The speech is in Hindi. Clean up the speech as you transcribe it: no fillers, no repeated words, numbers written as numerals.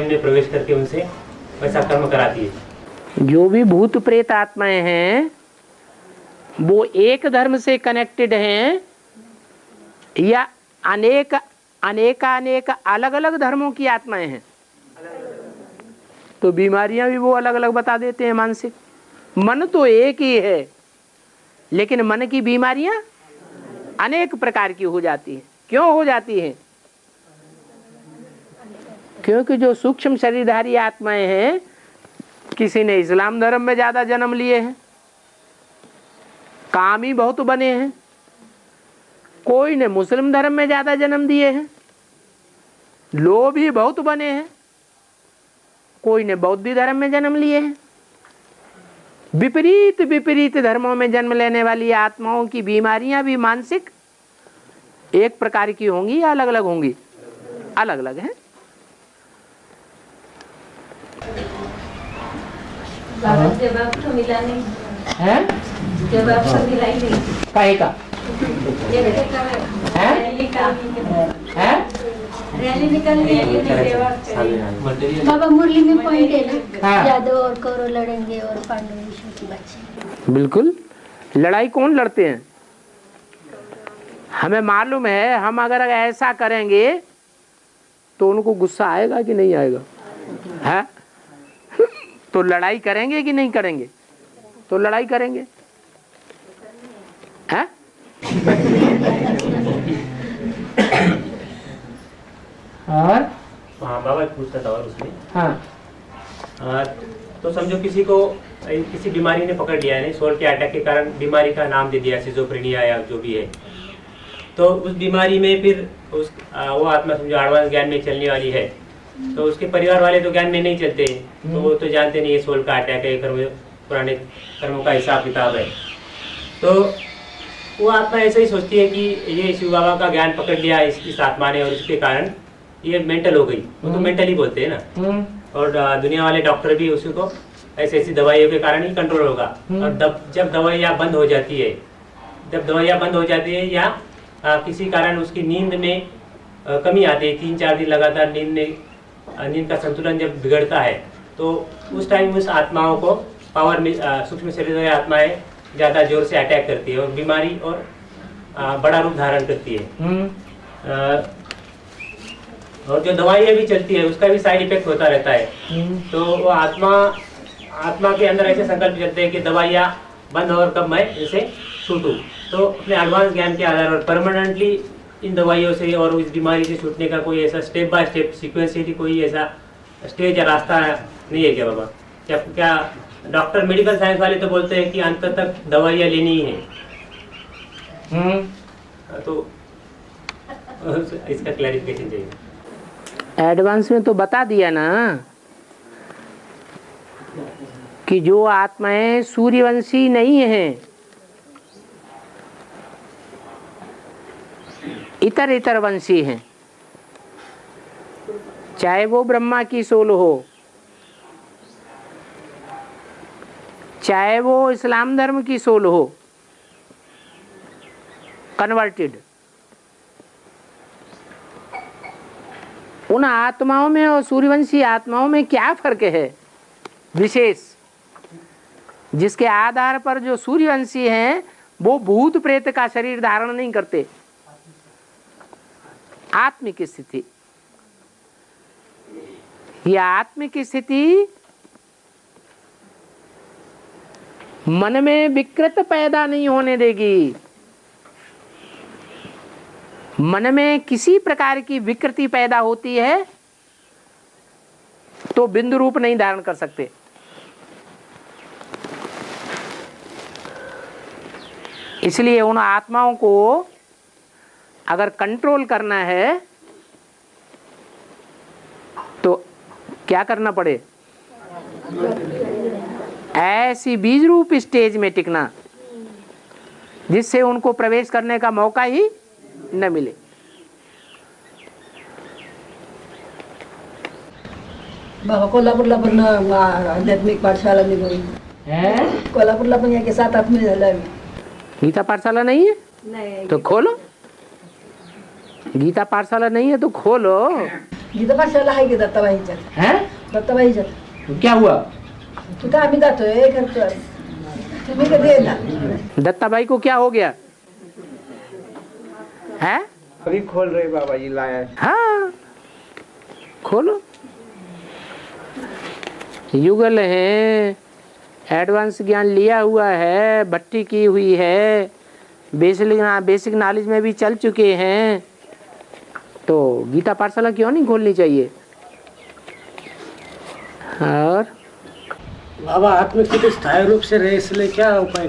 में प्रवेश करके उनसे वैसा कर्म कराती है। जो भी भूत प्रेत आत्माएं हैं वो एक धर्म से कनेक्टेड हैं या अनेक अलग अलग धर्मों की आत्माएं हैं? तो बीमारियां भी वो अलग अलग बता देते हैं। मानसिक मन तो एक ही है लेकिन मन की बीमारियां अनेक प्रकार की हो जाती हैं। क्यों हो जाती हैं? क्योंकि जो सूक्ष्म शरीरधारी आत्माएं हैं, किसी ने इस्लाम धर्म में ज्यादा जन्म लिए हैं, कामी बहुत बने हैं, कोई ने मुस्लिम धर्म में ज्यादा जन्म दिए हैं, लोभी बहुत बने हैं, कोई ने बौद्ध धर्म में जन्म लिए हैं। विपरीत विपरीत धर्मों में जन्म लेने वाली आत्माओं की बीमारियां भी मानसिक एक प्रकार की होंगी या अलग अलग होंगी? अलग अलग हैं। जब आपको मिला नहीं हैं? जब आपको मिला ही नहीं काहे का? रैली निकलने बाबा मुरली में पॉइंट है ना, हाँ। यादव और कौरव लड़ेंगे और पांडव विष्णु की बच्चे। बिल्कुल। लड़ाई कौन लड़ते हैं? हमें मालूम है हम अगर ऐसा करेंगे तो उनको गुस्सा आएगा कि नहीं आएगा? है तो लड़ाई करेंगे कि नहीं करेंगे? तो लड़ाई करेंगे। है और हाँ बाबा पूछता था और उसमें हाँ तो समझो किसी को किसी बीमारी ने पकड़ लिया है, सोल के अटैक के कारण बीमारी का नाम दे दिया, सिजोफ्रेनिया या जो भी है। तो उस बीमारी में फिर वो आत्मा समझो एडवांस ज्ञान में चलने वाली है, तो उसके परिवार वाले तो ज्ञान में नहीं चलते, तो वो तो जानते नहीं है सोल का अटैक है, पुराने कर्मों का हिसाब किताब है। तो वो आत्मा ऐसा ही सोचती है कि ये शिव बाबा का ज्ञान पकड़ लिया इस आत्मा ने और इसके कारण ये मेंटल हो गई। वो तो मेंटल ही बोलते हैं ना। और दुनिया वाले डॉक्टर भी उसी को ऐसी ऐसी दवाइयों के कारण ही कंट्रोल होगा। और जब दवाइयाँ बंद हो जाती है, या किसी कारण उसकी नींद में कमी आती है, 3-4 दिन लगातार नींद का संतुलन जब बिगड़ता है, तो उस टाइम उस आत्माओं को पावर में सूक्ष्म शरीर आत्माएं ज़्यादा जोर से अटैक करती है और बीमारी और बड़ा रूप धारण करती है। और जो दवाइयाँ भी चलती है उसका भी साइड इफेक्ट होता रहता है। तो वो आत्मा के अंदर ऐसे संकल्प चलते हैं कि दवाइयाँ बंद और कब मैं इसे छूटूं। तो अपने एडवांस ज्ञान के आधार पर परमानेंटली इन दवाइयों से और इस बीमारी से छूटने का कोई ऐसा स्टेप बाय स्टेप सीक्वेंशियली कोई ऐसा स्टेज या रास्ता नहीं है क्या बाबा? क्या डॉक्टर मेडिकल साइंस वाले तो बोलते हैं कि अंत तक दवाइयाँ लेनी ही है। तो इसका क्लैरिफिकेशन चाहिए। एडवांस में तो बता दिया ना कि जो आत्माएं सूर्यवंशी नहीं हैं, इतर वंशी हैं, चाहे वो ब्रह्मा की सोल हो, चाहे वो इस्लाम धर्म की सोल हो, कन्वर्टेड, उन आत्माओं में और सूर्यवंशी आत्माओं में क्या फर्क है विशेष, जिसके आधार पर जो सूर्यवंशी हैं वो भूत प्रेत का शरीर धारण नहीं करते? आत्मिक स्थिति, यह आत्मिक स्थिति मन में विकृत पैदा नहीं होने देगी। मन में किसी प्रकार की विकृति पैदा होती है तो बिंदु रूप नहीं धारण कर सकते। इसलिए उन आत्माओं को अगर कंट्रोल करना है तो क्या करना पड़े? ऐसी बीज रूप स्टेज में टिकना जिससे उनको प्रवेश करने का मौका ही न मिले। बाबा कोल्हापूरला पण आध्यात्मिक पाठशाला निघून कोल्हापूरला पण याके 7-8 महिने झाले आम्ही। गीता पाठशाला नहीं है नाही तो खोलो। गीता पाठशाला नहीं है तो खोलो। गीता पाठशाला आहे की दत्ताबाईच्यात हैं? दत्ताबाईच्यात क्या हुआ? तिथं आम्ही जातोय करतोय. तुम्ही कधी येणार? दत्ताबाई को क्या हो गया है? अभी खोल रहे बाबा जी लाया है। हाँ खोलो। युगल है, एडवांस ज्ञान लिया हुआ है, भट्टी की हुई है, बेसिक नॉलेज में भी चल चुके हैं, तो गीता पाठशाला क्यों नहीं खोलनी चाहिए? और बाबा आत्म कित स्थायी रूप से रहे इसलिए क्या उपाय